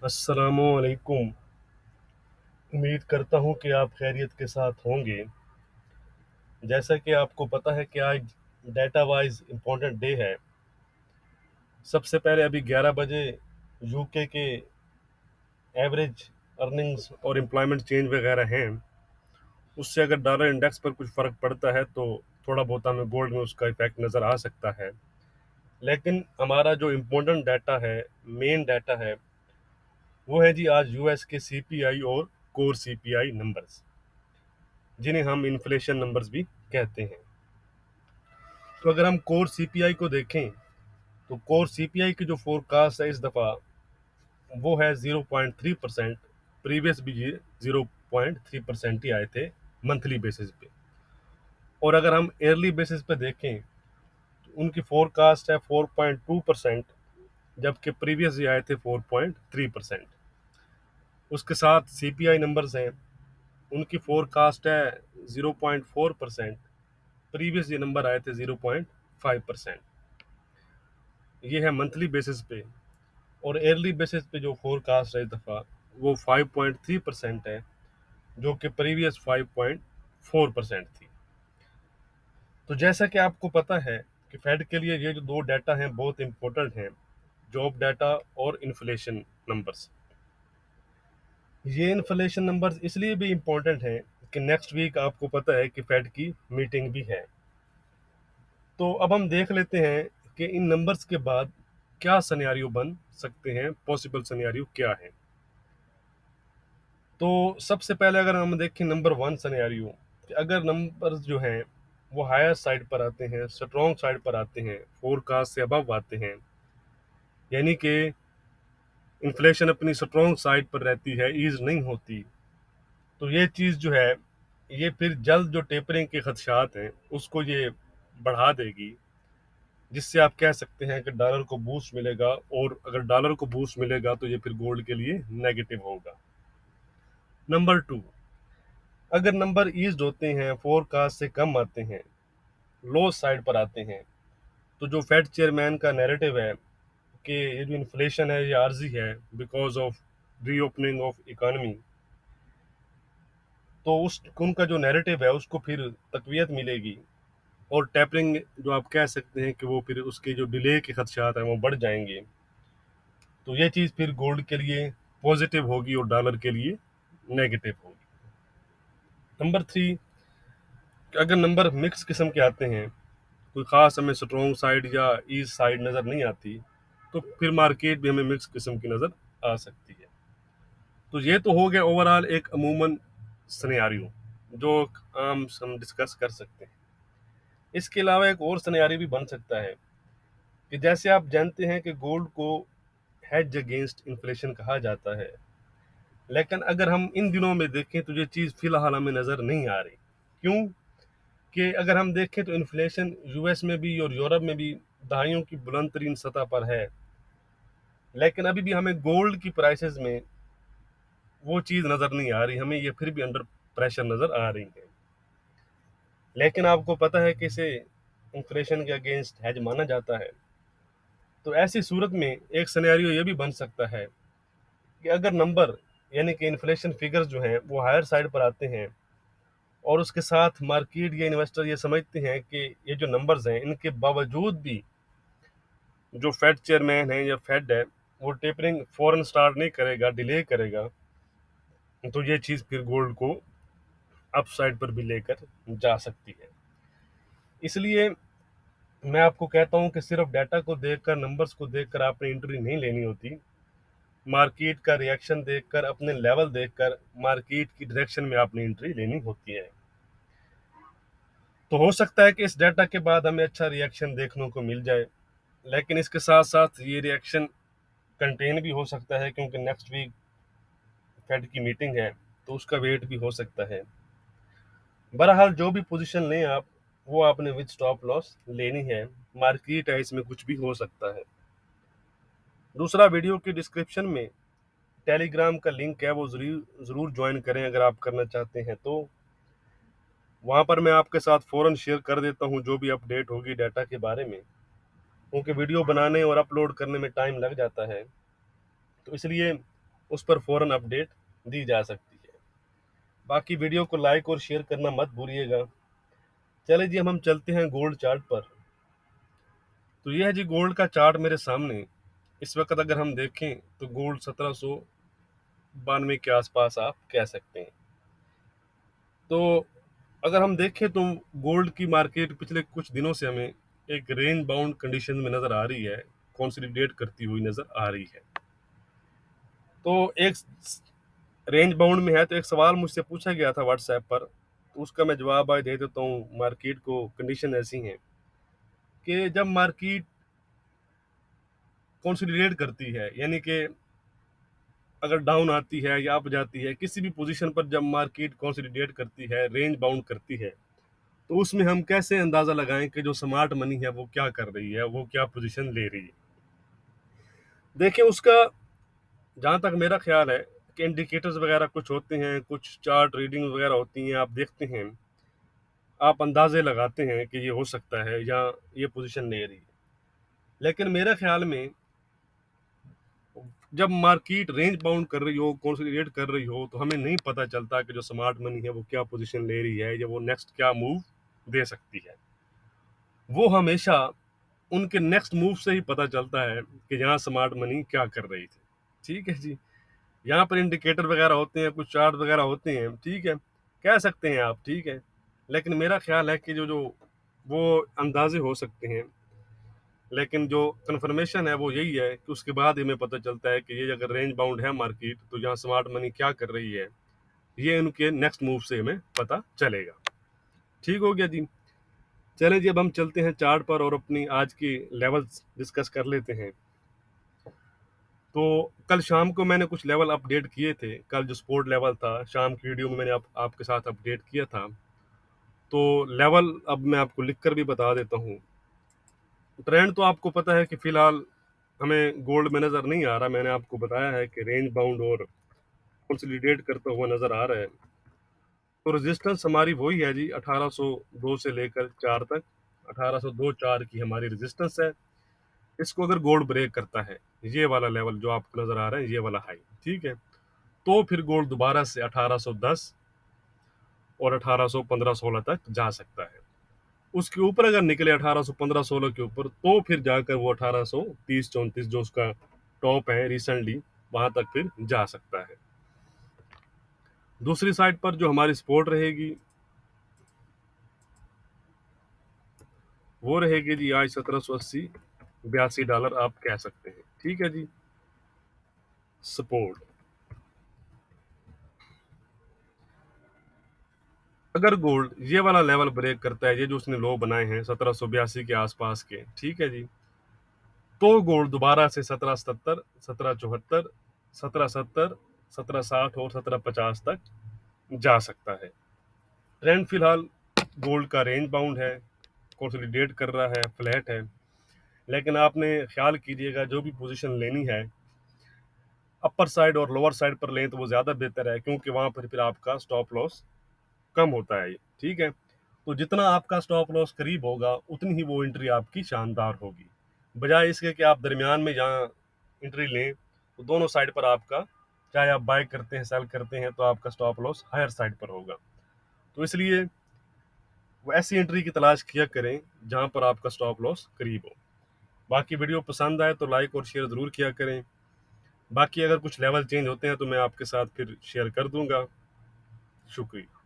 अस्सलामुअलैकुम। उम्मीद करता हूँ कि आप खैरियत के साथ होंगे। जैसा कि आपको पता है कि आज डेटा वाइज इम्पोर्टेंट डे है। सबसे पहले अभी 11 बजे यूके के एवरेज अर्निंग्स और एम्प्लॉयमेंट चेंज वगैरह हैं। उससे अगर डॉलर इंडेक्स पर कुछ फ़र्क पड़ता है तो थोड़ा बहुत हमें गोल्ड में उसका इफेक्ट नज़र आ सकता है। लेकिन हमारा जो इम्पोर्टेंट डाटा है, मेन डाटा है, वो है जी आज यूएस के सीपीआई और कोर सीपीआई नंबर्स, जिन्हें हम इन्फ्लेशन नंबर्स भी कहते हैं। तो अगर हम कोर सीपीआई को देखें तो कोर सीपीआई की जो फोरकास्ट है इस दफ़ा वो है 0.3%। प्रीवियस भी ये 0.3% ही आए थे मंथली बेसिस पे। और अगर हम ईयरली बेसिस पे देखें तो उनकी फोरकास्ट है 4.2%, जबकि प्रीवियस ये आए थे 4.3%। उसके साथ सीपीआई नंबर्स हैं, उनकी फोरकास्ट है 0.4%। प्रीवियस ये नंबर आए थे 0.5%। ये है मंथली बेसिस पे। और ईयरली बेसिस पे जो फोरकास्ट है इस दफ़ा वो 5.3% है, जो कि प्रीवियस 5.4% थी। तो जैसा कि आपको पता है कि फेड के लिए ये जो दो डाटा हैं बहुत इंपॉर्टेंट हैं, जॉब डाटा और इन्फ्लेशन नंबर्स। ये इन्फ्लेशन नंबर्स इसलिए भी इम्पोर्टेंट हैं कि नेक्स्ट वीक आपको पता है कि फेड की मीटिंग भी है। तो अब हम देख लेते हैं कि इन नंबर्स के बाद क्या सिनेरियो बन सकते हैं, पॉसिबल सिनेरियो क्या है। तो सबसे पहले अगर हम देखें नंबर वन सिनेरियो, कि अगर नंबर्स जो हैं वो हायर साइड पर आते हैं, स्ट्रॉन्ग साइड पर आते हैं, फोरकास्ट से अबव आते हैं, यानी कि इन्फ्लेशन अपनी स्ट्रॉन्ग साइड पर रहती है, ईज नहीं होती, तो ये चीज़ जो है ये फिर जल्द जो टेपरिंग के खदशात हैं उसको ये बढ़ा देगी, जिससे आप कह सकते हैं कि डॉलर को बूस्ट मिलेगा। और अगर डॉलर को बूस्ट मिलेगा तो ये फिर गोल्ड के लिए नेगेटिव होगा। नंबर टू, अगर नंबर ईज्ड होते हैं, फोरकास्ट से कम आते हैं, लो साइड पर आते हैं, तो जो फेड चेयरमैन का नैरेटिव है कि ये जो इन्फ्लेशन है ये आर्जी है because of reopening of economy, तो उस उनका जो नैरेटिव है उसको फिर तकवीत मिलेगी। और टैपरिंग जो आप कह सकते हैं कि वो फिर उसके जो डिले के खदशात हैं वो बढ़ जाएंगे। तो ये चीज़ फिर गोल्ड के लिए पॉजिटिव होगी और डॉलर के लिए नेगेटिव होगी। नंबर थ्री, अगर नंबर मिक्स किस्म के आते हैं, कोई ख़ास हमें स्ट्रॉन्ग साइड या ईस्ट साइड नज़र नहीं आती, तो फिर मार्केट भी हमें मिक्स किस्म की नज़र आ सकती है। तो ये तो हो गया ओवरऑल एक अमूमन सिनेरियो जो आम हम डिस्कस कर सकते हैं। इसके अलावा एक और सिनेरियो भी बन सकता है कि जैसे आप जानते हैं कि गोल्ड को हेज अगेंस्ट इन्फ्लेशन कहा जाता है, लेकिन अगर हम इन दिनों में देखें तो ये चीज़ फिलहाल हमें नज़र नहीं आ रही। क्यों? कि अगर हम देखें तो इन्फ्लेशन यूएस में भी और यूरोप में भी दहाइयों की बुलंद तरीन सतह पर है, लेकिन अभी भी हमें गोल्ड की प्राइसेस में वो चीज़ नज़र नहीं आ रही, हमें ये फिर भी अंडर प्रेशर नज़र आ रही है। लेकिन आपको पता है कि इसे इन्फ्लेशन के अगेंस्ट हेज माना जाता है। तो ऐसी सूरत में एक सिनेरियो ये भी बन सकता है कि अगर नंबर यानी कि इन्फ्लेशन फिगर्स जो हैं वो हायर साइड पर आते हैं और उसके साथ मार्केट या इन्वेस्टर ये समझते हैं कि ये जो नंबर्स हैं इनके बावजूद भी जो फेड चेयरमैन है या फेड है वो टेपरिंग फौरन स्टार्ट नहीं करेगा, डिले करेगा, तो ये चीज़ फिर गोल्ड को अप साइड पर भी लेकर जा सकती है। इसलिए मैं आपको कहता हूँ कि सिर्फ डाटा को देखकर, नंबर्स को देखकर आपने एंट्री नहीं लेनी होती। मार्केट का रिएक्शन देखकर, अपने लेवल देखकर मार्केट की डायरेक्शन में आपने एंट्री लेनी होती है। तो हो सकता है कि इस डाटा के बाद हमें अच्छा रिएक्शन देखने को मिल जाए, लेकिन इसके साथ साथ ये रिएक्शन कंटेन भी हो सकता है क्योंकि नेक्स्ट वीक फेड की मीटिंग है, तो उसका वेट भी हो सकता है। बहरहाल जो भी पोजीशन लें आप, वो आपने विद स्टॉप लॉस लेनी है। मार्केट है, इसमें कुछ भी हो सकता है। दूसरा, वीडियो की डिस्क्रिप्शन में टेलीग्राम का लिंक है, वो ज़रूर ज़रूर ज्वाइन करें अगर आप करना चाहते हैं तो। वहाँ पर मैं आपके साथ फ़ौरन शेयर कर देता हूँ जो भी अपडेट होगी डाटा के बारे में, क्योंकि वीडियो बनाने और अपलोड करने में टाइम लग जाता है। तो इसलिए उस पर फ़ौरन अपडेट दी जा सकती है। बाकी वीडियो को लाइक और शेयर करना मत भूलिएगा। चलिए जी, हम चलते हैं गोल्ड चार्ट पर। तो यह है जी गोल्ड का चार्ट मेरे सामने। इस वक्त अगर हम देखें तो गोल्ड 1792 के आसपास आप कह सकते हैं। तो अगर हम देखें तो गोल्ड की मार्केट पिछले कुछ दिनों से हमें एक रेंज बाउंड कंडीशन में नज़र आ रही है, कंसोलिडेट करती हुई नज़र आ रही है। तो एक रेंज बाउंड में है, तो एक सवाल मुझसे पूछा गया था व्हाट्सएप पर, तो उसका मैं जवाब आज दे देता हूँ। मार्केट को कंडीशन ऐसी है कि जब मार्केट कंसोलिडेट करती है, यानी कि अगर डाउन आती है या अप जाती है, किसी भी पोजीशन पर जब मार्केट कंसोलिडेट करती है, रेंज बाउंड करती है, तो उसमें हम कैसे अंदाज़ा लगाएं कि जो स्मार्ट मनी है वो क्या कर रही है, वो क्या पोजीशन ले रही है। देखिए, उसका जहाँ तक मेरा ख्याल है कि इंडिकेटर्स वगैरह कुछ होते हैं, कुछ चार्ट रीडिंग वगैरह होती हैं, आप देखते हैं, आप अंदाजे लगाते हैं कि ये हो सकता है या ये पोजीशन ले रही है। लेकिन मेरे ख्याल में जब मार्केट रेंज बाउंड कर रही हो, कंसोलिडेट कर रही हो, तो हमें नहीं पता चलता कि जो स्मार्ट मनी है वो क्या पोजीशन ले रही है या वो नेक्स्ट क्या मूव दे सकती है। वो हमेशा उनके नेक्स्ट मूव से ही पता चलता है कि यहाँ स्मार्ट मनी क्या कर रही थी। ठीक है जी, यहाँ पर इंडिकेटर वगैरह होते हैं, कुछ चार्ट वगैरह होते हैं, ठीक है, कह सकते हैं आप, ठीक है। लेकिन मेरा ख्याल है कि जो जो वो अंदाजे हो सकते हैं, लेकिन जो कन्फर्मेशन है वो यही है कि उसके बाद ही हमें पता चलता है कि ये अगर रेंज बाउंड है मार्केट, तो यहाँ स्मार्ट मनी क्या कर रही है, ये उनके नेक्स्ट मूव से हमें पता चलेगा। ठीक हो गया जी। चलें जी, अब हम चलते हैं चार्ट पर और अपनी आज की लेवल्स डिस्कस कर लेते हैं। तो कल शाम को मैंने कुछ लेवल अपडेट किए थे। कल जो सपोर्ट लेवल था, शाम की वीडियो में मैंने आपके साथ अपडेट किया था। तो लेवल अब मैं आपको लिख कर भी बता देता हूँ। ट्रेंड तो आपको पता है कि फ़िलहाल हमें गोल्ड में नज़र नहीं आ रहा। मैंने आपको बताया है कि रेंज बाउंड और कंसोलिडेट करता हुआ नज़र आ रहा है। तो रेजिस्टेंस हमारी वही है जी, 1802 से लेकर 4 तक। 1802-4 की हमारी रेजिस्टेंस है। इसको अगर गोल्ड ब्रेक करता है, ये वाला लेवल जो आपको नज़र आ रहा है, ये वाला हाई, ठीक है, तो फिर गोल्ड दोबारा से 1810 और 1815-16 तक जा सकता है। उसके ऊपर अगर निकले 1815-16 के ऊपर, तो फिर जाकर वो 1830-34 जो उसका टॉप है रिसेंटली, वहां तक फिर जा सकता है। दूसरी साइड पर जो हमारी सपोर्ट रहेगी वो रहेगी जी आज $1780-82 आप कह सकते हैं। ठीक है जी। सपोर्ट अगर गोल्ड ये वाला लेवल ब्रेक करता है, ये जो उसने लो बनाए हैं 1782 के आसपास के, ठीक है जी, तो गोल्ड दोबारा से 1770, 1774, 1770, 1760 और 1750 तक जा सकता है। ट्रेंड फिलहाल गोल्ड का रेंज बाउंड है, कंसोलिडेट कर रहा है, फ्लैट है। लेकिन आपने ख्याल कीजिएगा, जो भी पोजीशन लेनी है अपर साइड और लोअर साइड पर लें तो वो ज़्यादा बेहतर है, क्योंकि वहाँ पर फिर आपका स्टॉप लॉस कम होता है। ठीक है, तो जितना आपका स्टॉप लॉस करीब होगा, उतनी ही वो एंट्री आपकी शानदार होगी, बजाय इसके कि आप दरमियान में जहाँ एंट्री लें, तो दोनों साइड पर आपका, चाहे आप बाय करते हैं सेल करते हैं, तो आपका स्टॉप लॉस हायर साइड पर होगा। तो इसलिए वो ऐसी एंट्री की तलाश किया करें जहाँ पर आपका स्टॉप लॉस करीब हो। बाकी वीडियो पसंद आए तो लाइक और शेयर ज़रूर किया करें। बाकी अगर कुछ लेवल चेंज होते हैं तो मैं आपके साथ फिर शेयर कर दूंगा। शुक्रिया।